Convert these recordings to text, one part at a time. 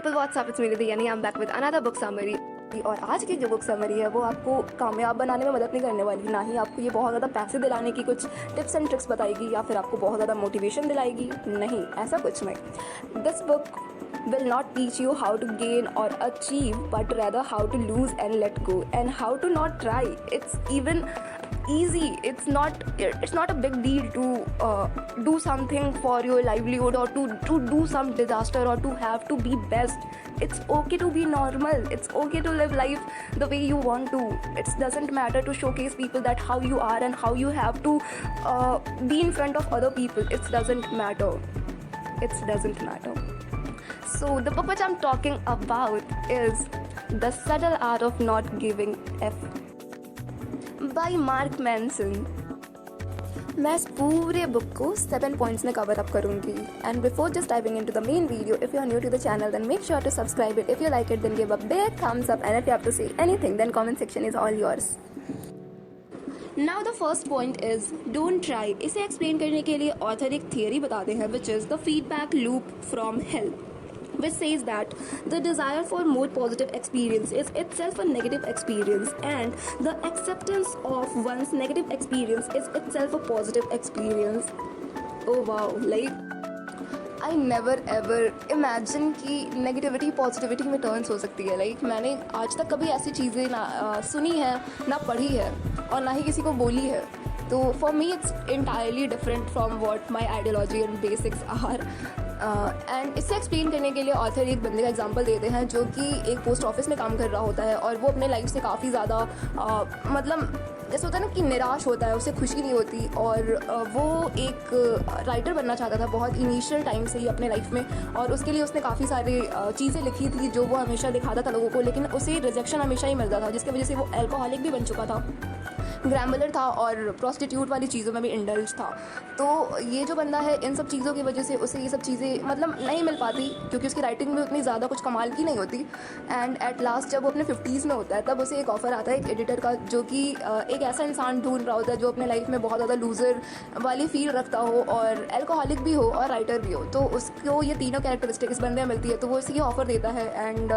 people, what's up? It's me Nidhi यानी I'm back with another book summary. और आज की जो बुक समरी है वो आपको कामयाब बनाने में मदद नहीं करने वाली, ना ही आपको ये बहुत ज़्यादा पैसे दिलाने की कुछ टिप्स एंड ट्रिक्स बताएगी या फिर आपको बहुत ज़्यादा मोटिवेशन दिलाएगी, नहीं, ऐसा कुछ नहीं. This book will not teach you how to gain or achieve, but rather how to lose and let go, and how to not try. It's even easy. It's not a big deal to do something for your livelihood or to do some disaster or to have to be best. It's okay to be normal. It's okay to live life the way you want to. It doesn't matter to showcase people that how you are and how you have to be in front of other people. It doesn't matter. So the book which I'm talking about is The Subtle Art of Not Giving F by Mark Manson. मैं इस पूरे book को 7 points में cover up करूँगी. And before just diving into the main video, if you are new to the channel then make sure to subscribe it. If you like it then give a big thumbs up, and if you have to say anything then comment section is all yours. Now the first point is don't try. इसे explain करने के लिए author एक theory बताते हैं which is the feedback loop from hell, which says that the desire for more positive experience is itself a negative experience, and the acceptance of one's negative experience is itself a positive experience. Oh wow, like I never ever imagine कि negativity positivity में turns हो सकती है. Like मैंने आज तक कभी ऐसी चीज़ें ना सुनी है, ना पढ़ी है और ना ही किसी को बोली है. तो for me it's entirely different from what my ideology and basics are. And इससे एक्सप्लेन करने के लिए ऑथर एक बंदे का एग्जांपल देते हैं जो कि एक पोस्ट ऑफिस में काम कर रहा होता है और वो अपने लाइफ से काफ़ी ज़्यादा मतलब जैसे होता है ना कि निराश होता है, उसे खुशी नहीं होती, और वो एक राइटर बनना चाहता था बहुत इनिशियल टाइम से ही अपने लाइफ में, और उसके लिए उसने काफ़ी सारी चीज़ें लिखी थी जो वो हमेशा दिखाता था लोगों को, लेकिन उसे रिजेक्शन हमेशा ही मिलता था जिसकी वजह से वो अल्कोहलिक भी बन चुका था, ग्रैम्बलर था और प्रॉस्टिट्यूट वाली चीज़ों में भी इंडल्ज था. तो ये जो बंदा है इन सब चीज़ों की वजह से उसे ये सब चीज़ें मतलब नहीं मिल पाती क्योंकि उसकी राइटिंग में उतनी ज़्यादा कुछ कमाल की नहीं होती. एंड एट लास्ट जब वो अपने 50s में होता है तब उसे एक ऑफ़र आता है एक एडिटर का जो कि एक ऐसा इंसान ढूंढ रहा होता है जो अपने लाइफ में बहुत ज़्यादा लूज़र वाली फील रखता हो और अल्कोहलिक भी हो और राइटर भी हो. तो उसको ये तीनों कैरेक्टरिस्टिक इस बंदे में मिलती है, तो वो इसे ये ऑफ़र देता है. And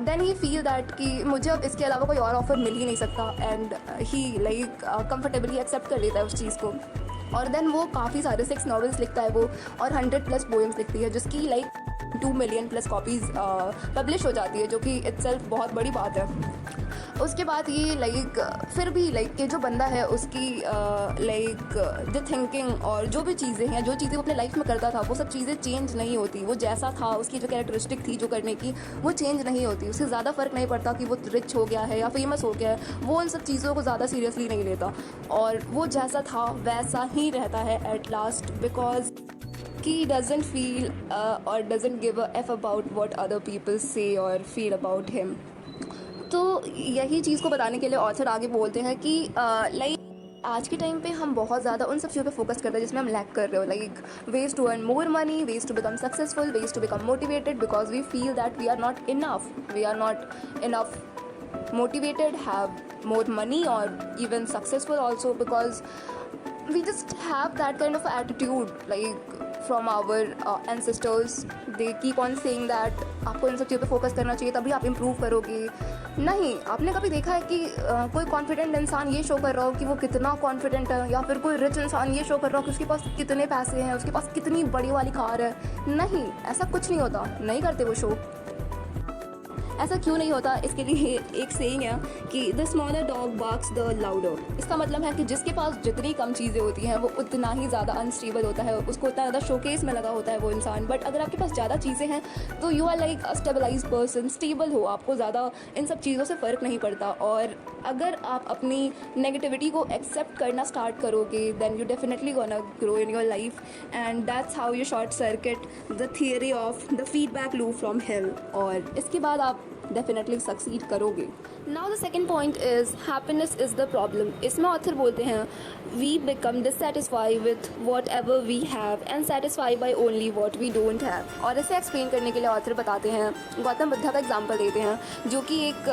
then he feel that कि मुझे अब इसके अलावा कोई और ऑफ़र मिल ही नहीं सकता. And he like comfortably accept कर लेता है उस चीज़ को. और देन वो काफ़ी सारे 6 नॉवेल्स लिखता है वो, और 100+ पोएम्स लिखती है जिसकी लाइक 2 मिलियन+ कॉपीज़ पब्लिश हो जाती है, जो कि इटसेल्फ बहुत बड़ी बात है. उसके बाद ये लाइक फिर भी लाइक कि जो बंदा है उसकी लाइक द थिंकिंग और जो भी चीज़ें हैं, जो चीज़ें वो अपने लाइफ में करता था वो सब चीज़ें चेंज नहीं होती. वो जैसा था उसकी जो कैरेक्टरिस्टिक थी जो करने की वो चेंज नहीं होती. उसे ज़्यादा फ़र्क नहीं पड़ता कि वो रिच हो गया है या फेमस हो गया है, वो उन सब चीज़ों को ज़्यादा सीरियसली नहीं लेता और वो जैसा था वैसा ही रहता है at last, because he doesn't feel or doesn't give a f about what other people say or feel about him. तो यही चीज़ को बताने के लिए ऑथर आगे बोलते हैं कि लाइक आज के टाइम पे हम बहुत ज़्यादा उन सब चीज़ों पे फोकस करते हैं जिसमें हम लैक कर रहे हो, like ways to earn more money, ways to become successful, ways to become motivated, because we feel that we are not enough motivated, have more money or even successful also, because we just have that kind of attitude like from our ancestors. They keep on saying that आपको इन सब चीज़ों पे focus करना चाहिए तभी आप improve करोगे. नहीं, आपने कभी देखा है कि कोई कॉन्फिडेंट इंसान ये शो कर रहा हो कि वो कितना कॉन्फिडेंट है, या फिर कोई रिच इंसान ये शो कर रहा हो कि उसके पास कितने पैसे हैं, उसके पास कितनी बड़ी वाली कार है? नहीं, ऐसा कुछ नहीं होता, नहीं करते वो शो. ऐसा क्यों नहीं होता? इसके लिए एक सेइंग है कि the smaller dog barks the louder. इसका मतलब है कि जिसके पास जितनी कम चीज़ें होती हैं वो उतना ही ज़्यादा अनस्टेबल होता है, उसको उतना ज़्यादा शोकेस में लगा होता है वो इंसान. बट अगर आपके पास ज़्यादा चीज़ें हैं तो you are like a stabilized person, stable हो, आपको ज़्यादा इन सब चीज़ों से फ़र्क नहीं पड़ता. और अगर आप अपनी नेगेटिविटी को एक्सेप्ट करना स्टार्ट करोगे then you definitely gonna grow in your life, and that's how you short circuit the theory of the feedback loop from hell. और इसके बाद आप डेफिनेटली सक्सीड करोगे. Now the second point is happiness is the problem. इसमें author बोलते हैं we become dissatisfy with whatever we have and satisfy by only what we don't have. और इसे एक्सप्लेन करने के लिए ऑथर बताते हैं, गौतम बुद्धा का एग्जाम्पल देते हैं जो कि एक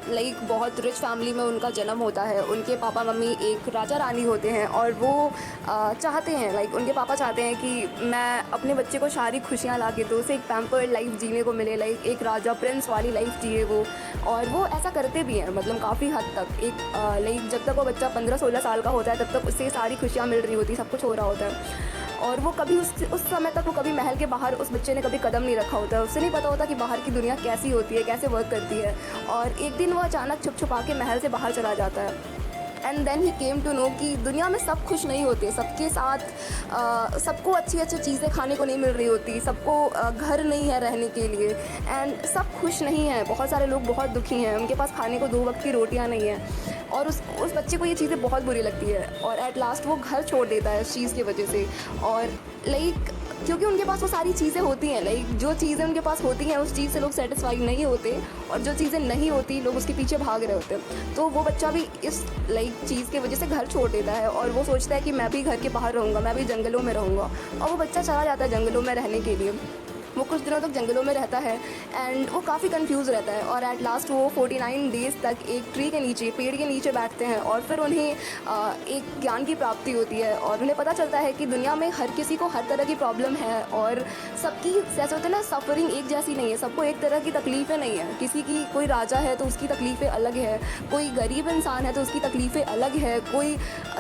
लाइक बहुत रिच फैमिली में उनका जन्म होता है। उनके पापा मम्मी एक राजा रानी होते हैं और वो चाहते हैं, लाइक उनके पापा चाहते हैं कि मैं अपने बच्चे को सारी खुशियाँ ला के दूँ, उसे एक पैम्पर्ड लाइफ जीने को मिले, लाइक एक राजा प्रिंस वाली लाइफ जिए वो। और वो ऐसा करते भी हैं, मतलब काफ़ी हद तक। एक लाइक जब तक वो बच्चा 15-16 साल का होता है तब तक उससे सारी खुशियाँ मिल रही होती, सब कुछ हो रहा होता है। और वो कभी उस समय तक वो कभी महल के बाहर उस बच्चे ने कभी कदम नहीं रखा होता है। उसे नहीं पता होता कि बाहर की दुनिया कैसी होती है, कैसे वर्क करती है। और एक दिन वो अचानक छुप छुपा के महल से बाहर चला जाता है। And then he came to know कि दुनिया में सब खुश नहीं होते, सबके साथ सबको अच्छी अच्छी चीज़ें खाने को नहीं मिल रही होती, सबको घर नहीं है रहने के लिए, एंड सब खुश नहीं हैं। बहुत सारे लोग बहुत दुखी हैं, उनके पास खाने को 2 वक्त की रोटियां नहीं हैं। और उस बच्चे को ये चीज़ें बहुत बुरी लगती है और एट लास्ट वो घर छोड़ देता है इस चीज़ की वजह से। और लाइक क्योंकि उनके पास वो सारी चीज़ें होती हैं, लाइक जो चीज़ें उनके पास होती हैं उस चीज़ से लोग सेटिस्फाइड नहीं होते, और जो चीज़ें नहीं होती लोग उसके पीछे भाग रहे होते हैं। तो वो बच्चा भी इस लाइक चीज़ की वजह से घर छोड़ देता है और वो सोचता है कि मैं भी घर के बाहर रहूँगा, मैं भी जंगलों में रहूँगा। और वो बच्चा चला जाता है जंगलों में रहने के लिए। वो कुछ दिनों तक जंगलों में रहता है एंड वो काफ़ी कंफ्यूज रहता है। और एट लास्ट वो 49 डेज़ तक एक ट्री के नीचे, पेड़ के नीचे बैठते हैं और फिर उन्हें एक ज्ञान की प्राप्ति होती है और उन्हें पता चलता है कि दुनिया में हर किसी को हर तरह की प्रॉब्लम है और सबकी जैसे होते हैं ना, सफरिंग एक जैसी नहीं है, सबको एक तरह की तकलीफ़ें नहीं है। किसी की कोई राजा है तो उसकी तकलीफ़ें अलग है, कोई गरीब इंसान है तो उसकी तकलीफ़ें अलग है, कोई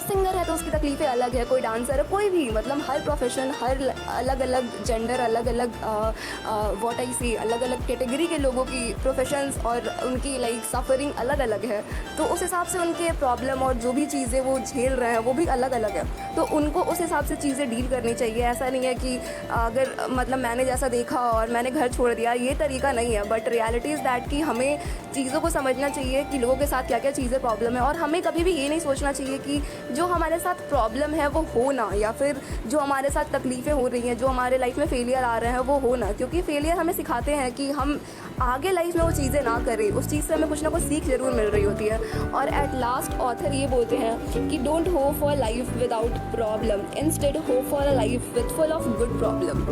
सिंगर है तो उसकी तकलीफ़ें अलग है, कोई डांसर है, कोई भी, मतलब हर प्रोफेशन, हर अलग अलग जेंडर, अलग अलग व्हाट आई सी, अलग अलग कैटेगरी के लोगों की प्रोफेशंस और उनकी लाइक सफरिंग अलग अलग है। तो उस हिसाब से उनके प्रॉब्लम और जो भी चीज़ें वो झेल रहे हैं वो भी अलग अलग है। तो उनको उस हिसाब से चीज़ें डील करनी चाहिए। ऐसा नहीं है कि अगर मतलब मैंने जैसा देखा और मैंने घर छोड़ दिया, ये तरीका नहीं है। बट रियलिटी इज़ दैट कि हमें चीज़ों को समझना चाहिए कि लोगों के साथ क्या क्या चीज़ें प्रॉब्लम है, और हमें कभी भी ये नहीं सोचना चाहिए कि जो हमारे साथ प्रॉब्लम है वो हो ना, या फिर जो हमारे साथ तकलीफ़ें हो रही हैं, जो हमारे लाइफ में फेलियर आ रहे हैं वो हो ना। क्योंकि फेलियर हमें सिखाते हैं कि हम आगे लाइफ में वो चीज़ें ना करें, उस चीज़ से हमें कुछ ना कुछ सीख ज़रूर मिल रही होती है। और एट लास्ट ऑथर ये बोलते हैं कि don't hope for life without problem, instead hope for a life with full of good problem.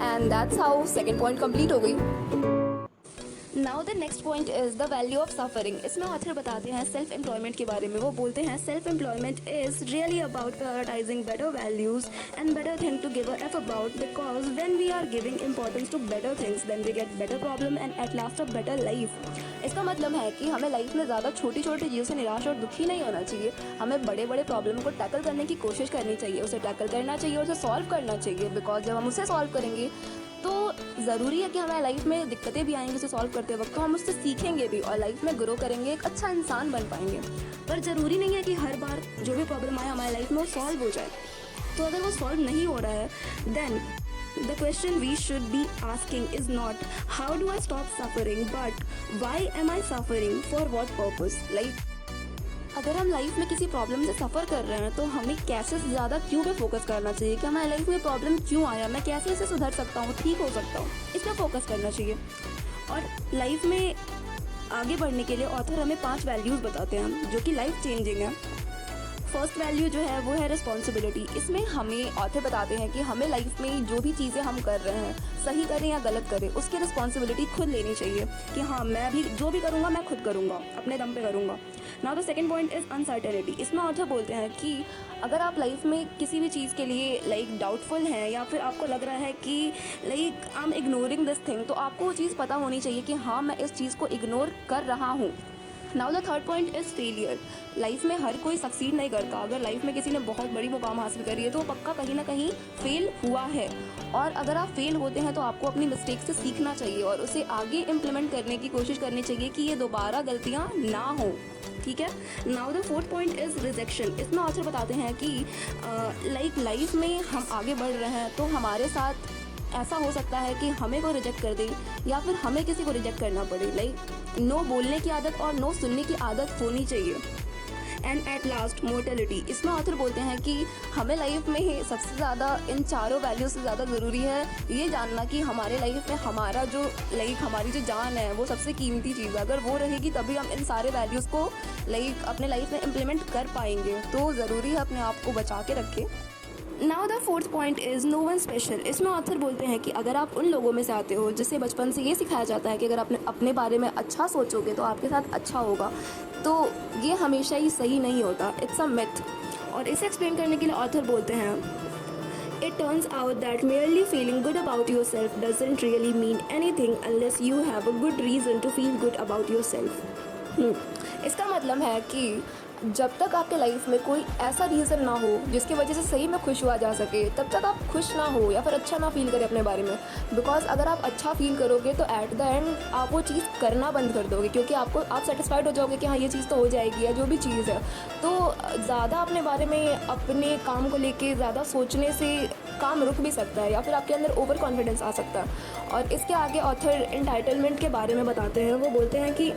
And that's how second point complete हो गई। Now the next point is the value of suffering. इसमें author बताते हैं self employment के बारे में। वो बोलते हैं self employment is really about prioritising better values and better thing to give a f about, because when we are giving importance to better things then we get better problem and at last a better life. इसका मतलब है कि हमें life में ज़्यादा छोटी छोटी चीज़ों से निराश और दुखी नहीं होना चाहिए। हमें बड़े बड़े प्रॉब्लम को टैकल करने की कोशिश करनी चाहिए, उसे टैकल करना चाहिए, उसे सॉल्व करना चाहिए। बिकॉज जब हम उसे सॉल्व करेंगे तो ज़रूरी है कि हमारे लाइफ में दिक्कतें भी आएंगी उसे सॉल्व करते वक्त, तो हम उससे सीखेंगे भी और लाइफ में ग्रो करेंगे, एक अच्छा इंसान बन पाएंगे। पर ज़रूरी नहीं है कि हर बार जो भी प्रॉब्लम आए हमारे लाइफ में वो सॉल्व हो जाए। तो अगर वो सॉल्व नहीं हो रहा है then the question we should be asking is not how do I stop suffering, but why am I suffering, for what purpose। like अगर हम लाइफ में किसी प्रॉब्लम से सफ़र कर रहे हैं तो हमें कैसे ज़्यादा क्यों पे फोकस करना चाहिए कि हमारे लाइफ में प्रॉब्लम क्यों आया, मैं कैसे इसे सुधर सकता हूँ, ठीक हो सकता हूँ, इस पर फोकस करना चाहिए। और लाइफ में आगे बढ़ने के लिए ऑथर हमें 5 वैल्यूज़ बताते हैं जो कि लाइफ चेंजिंग है। फर्स्ट वैल्यू जो है वो है रिस्पॉन्सिबिलिटी। इसमें हमें ऑथर बताते हैं कि हमें लाइफ में जो भी चीज़ें हम कर रहे हैं, सही करें या गलत करें, उसकी रिस्पॉन्सिबिलिटी खुद लेनी चाहिए कि हाँ मैं भी जो भी करूँगा मैं खुद करूँगा, अपने दम पे करूँगा। Now the second point is uncertainty. इसमें ऑथर बोलते हैं कि अगर आप लाइफ में किसी भी चीज़ के लिए लाइक डाउटफुल हैं या फिर आपको लग रहा है कि like I am ignoring this thing, तो आपको वो चीज़ पता होनी चाहिए कि हाँ मैं इस चीज़ को इग्नोर कर रहा हूँ। Now the third point is failure. Life में हर कोई सक्सीड नहीं करता। अगर लाइफ में किसी ने बहुत बड़ी मुकाम हासिल करी है तो वो पक्का कहीं ना कहीं फेल हुआ है, और अगर आप फेल होते हैं तो आपको अपनी मिस्टेक से सीखना चाहिए और उसे आगे इम्प्लीमेंट करने की कोशिश करनी चाहिए कि ये दोबारा गलतियाँ ना हो, ठीक है। Now the fourth point is rejection. इसमें ऑथर बताते हैं कि लाइफ में हम आगे बढ़ रहे हैं तो हमारे साथ ऐसा हो सकता है कि हमें कोई रिजेक्ट कर दे या फिर हमें किसी को रिजेक्ट करना पड़े। लाइक नो बोलने की आदत और नो सुनने की आदत होनी चाहिए। And at last mortality. इसमें ऑथर बोलते हैं कि हमें लाइफ में ही सबसे ज़्यादा इन चारों वैल्यू से ज़्यादा ज़रूरी है ये जानना कि हमारे लाइफ में हमारा जो हमारी जो जान है वो सबसे कीमती चीज़ है। अगर वो रहेगी तभी हम इन सारे वैल्यूज़ को अपने लाइफ में इम्प्लीमेंट कर पाएंगे। तो ज़रूरी है अपने आप को बचा के रखें। Now the fourth point is no one special. इसमें ऑथर बोलते हैं कि अगर आप उन लोगों में से आते हो जिससे बचपन से ये सिखाया जाता है कि अगर आपने अपने बारे में अच्छा सोचोगे तो आपके साथ अच्छा होगा, तो ये हमेशा ही सही नहीं होता। It's a myth. और इसे एक्सप्लेन करने के लिए ऑथर बोलते हैं, It turns out that merely feeling good about yourself doesn't really mean anything unless you have a good reason to feel good about yourself. इसका मतलब है कि जब तक आपके लाइफ में कोई ऐसा रीज़न ना हो जिसकी वजह से सही में खुश हुआ जा सके, तब तक आप खुश ना हो या फिर अच्छा ना फील करें अपने बारे में। बिकॉज अगर आप अच्छा फील करोगे तो एट द एंड आप वो चीज़ करना बंद कर दोगे, क्योंकि आप सेटिस्फाइड हो जाओगे कि हाँ ये चीज़ तो हो जाएगी या जो भी चीज़ है। तो ज़्यादा अपने बारे में अपने काम को लेके ज़्यादा सोचने से काम रुक भी सकता है या फिर आपके अंदर ओवर कॉन्फिडेंस आ सकता है। और इसके आगे ऑथर एंटाइटलमेंट के बारे में बताते हैं। वो बोलते हैं कि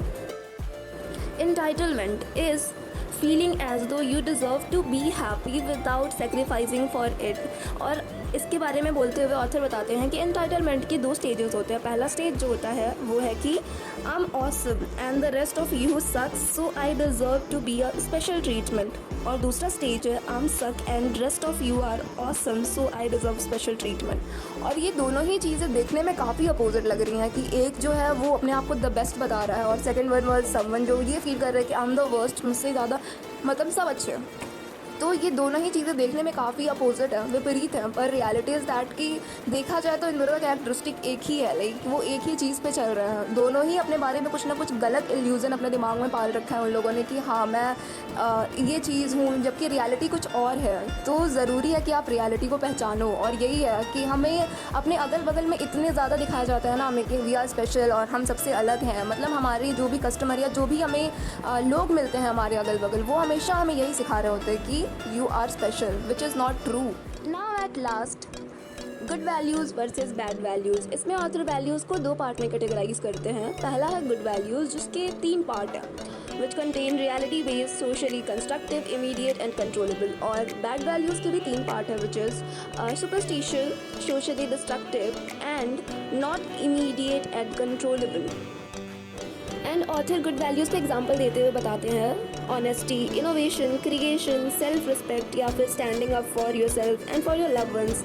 entitlement is feeling as though you deserve to be happy without sacrificing for it। और इसके बारे में बोलते हुए ऑथर बताते हैं कि एंटाइटलमेंट के 2 स्टेजेस होते हैं। पहला स्टेज जो होता है वो है कि I am awesome and the rest of you sucks so I deserve to be a special treatment. और दूसरा स्टेज है I am suck and rest of you are awesome so I deserve special treatment. और ये दोनों ही चीज़ें देखने में काफ़ी अपोजिट लग रही हैं कि एक जो है वो अपने आप को द बेस्ट बता रहा है और सेकेंड वन वाज समवन जो ये फील कर रहा है कि आई एम द वर्स्ट, मुझसे ज़्यादा मतलब सब अच्छे हैं। तो ये दोनों ही चीज़ें देखने में काफ़ी अपोजिट है, विपरीत हैं, पर रियलिटी इज़ दैट कि देखा जाए तो इन दोनों का कैरेक्टरिस्टिक एक ही है। लाइक वो एक ही चीज़ पे चल रहे हैं। दोनों ही अपने बारे में कुछ ना कुछ गलत इल्यूज़न अपने दिमाग में पाल रखा है उन लोगों ने कि हाँ मैं ये चीज़ हूँ, जबकि रियलिटी कुछ और है। तो ज़रूरी है कि आप रियलिटी को पहचानो। और यही है कि हमें अपने अगल बगल में इतने ज़्यादा दिखाया जाता है ना हमें कि वी आर स्पेशल और हम सबसे अलग हैं। मतलब हमारे जो भी कस्टमर या जो भी हमें लोग मिलते हैं हमारे अगल बगल, वो हमेशा हमें यही सिखा रहे होते हैं कि you are special, which is not true. Now at last, good values versus bad values. इसमें ऑथर वैल्यूज़ को 2 पार्ट में कैटेगराइज करते हैं। पहला है गुड वैल्यूज़ जिसके 3 पार्ट हैं, which contain reality based, socially constructive, immediate and controllable. और बैड वैल्यूज़ के भी 3 पार्ट है, which is superstitious, socially destructive and not immediate and controllable. And author good values के एग्जाम्पल देते हुए बताते हैं honesty, innovation, creation, self respect या फिर standing up for yourself and for your love ones.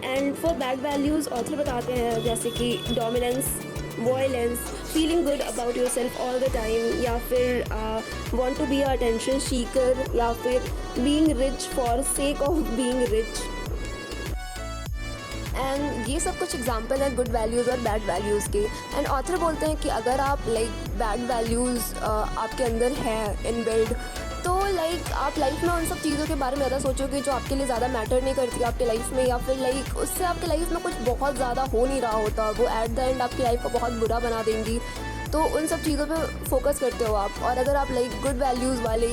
And for bad values author बताते हैं जैसे कि dominance, violence, feeling good about yourself all the time, या फिर want to be attention seeker, या फिर being rich for sake of being rich. And ये सब कुछ एग्जाम्पल है गुड वैल्यूज़ और बैड वैल्यूज़ के। एंड ऑथर बोलते हैं कि अगर आप बैड वैल्यूज़ आपके अंदर हैं इनबिल्ड, तो आप लाइफ में उन सब चीज़ों के बारे में ज़्यादा सोचोगे जो आपके लिए ज़्यादा मैटर नहीं करती आपके लाइफ में, या फिर उससे आपके लाइफ में कुछ बहुत ज़्यादा हो नहीं रहा होता, वो एट द एंड आपकी लाइफ को बहुत बुरा बना देंगी। तो उन सब चीज़ों पे फोकस करते हो आप। और अगर आप गुड वैल्यूज़ वाले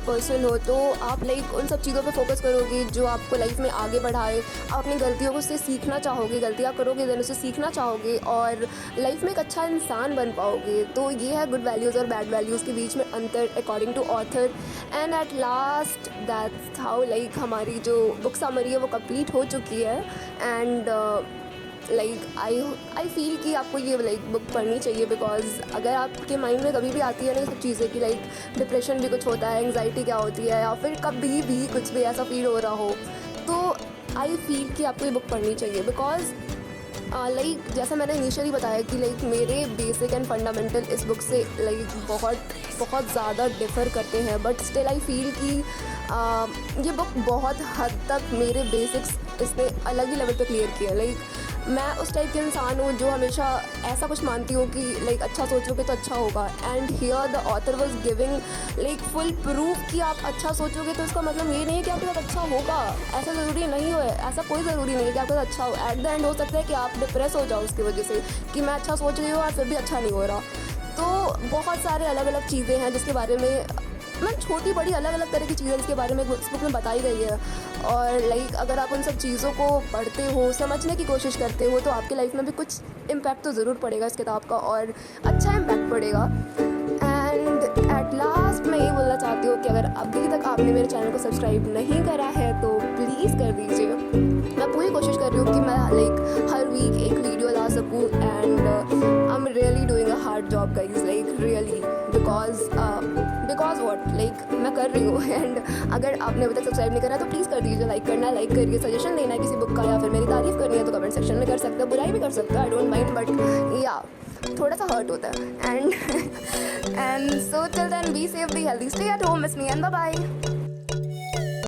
पर्सन हो तो आप उन सब चीज़ों पे फोकस करोगे जो आपको लाइफ में आगे बढ़ाए। आप अपनी गलतियों को उससे सीखना चाहोगे, गलतियाँ करोगे देन उससे सीखना चाहोगे और लाइफ में एक अच्छा इंसान बन पाओगे। तो ये है गुड वैल्यूज़ और बैड वैल्यूज़ के बीच में अंतर according to author. And at last that's how हमारी जो बुक समरी है वो कंप्लीट हो चुकी है। एंड आई फील कि आपको ये बुक पढ़नी चाहिए, बिकॉज अगर आपके माइंड में कभी भी आती है ना सब चीज़ें कि डिप्रेशन भी कुछ होता है, एंग्जाइटी क्या होती है, या फिर कभी भी कुछ भी ऐसा फील हो रहा हो, तो आई फील कि आपको ये बुक पढ़नी चाहिए। बिकॉज जैसा मैंने इनिशियली बताया कि मेरे बेसिक एंड फंडामेंटल इस बुक से बहुत ज़्यादा डिफ़र करते हैं, बट स्टिल आई फील कि ये बुक बहुत हद तक मेरे बेसिक्स इसने अलग ही लेवल पे क्लियर किया। मैं उस टाइप के इंसान हूँ जो हमेशा ऐसा कुछ मानती हूँ कि अच्छा सोचोगे तो अच्छा होगा। And here the author was giving full proof कि आप अच्छा सोचोगे तो इसका मतलब ये नहीं है कि आपके साथ अच्छा होगा। ऐसा ज़रूरी नहीं हो, ऐसा कोई ज़रूरी नहीं है कि आपके साथ अच्छा हो। एट द एंड हो सकता है कि आप डिप्रेस हो जाओ उसकी वजह से कि मैं अच्छा सोच रही हूँ और फिर भी अच्छा नहीं हो रहा। तो बहुत सारे अलग अलग चीज़ें हैं जिसके बारे में छोटी बड़ी अलग अलग तरह की चीज़ें इसके बारे में इस बुक में बताई गई है। और अगर आप उन सब चीज़ों को पढ़ते हो, समझने की कोशिश करते हो, तो आपके लाइफ में भी कुछ इम्पैक्ट तो ज़रूर पड़ेगा इस किताब का, और अच्छा इम्पैक्ट पड़ेगा। एंड एट लास्ट मैं ये बोलना चाहती हूँ कि अगर अभी तक आपने मेरे चैनल को सब्सक्राइब नहीं करा है तो प्लीज़ कर दीजिए। मैं पूरी कोशिश कर रही हूँ कि मैं हर वीक एक वीडियो ला सकूँ। And I am really doing a hard job guys, really, because what, like मैं कर रही हूँ एंड अगर आपने अभी तक सब्सक्राइब नहीं करा तो प्लीज़ कर दीजिए, लाइक करना है लाइक करिए, सजेशन लेना है किसी बुक का या फिर मेरी तारीफ करनी है तो कमेंट सेक्शन में कर सकते हो, बुराई भी कर सकते हो, आई डोंट माइंड, बट या थोड़ा सा हर्ट होता है and so till then be safe, be healthy, stay at home, miss me and bye bye.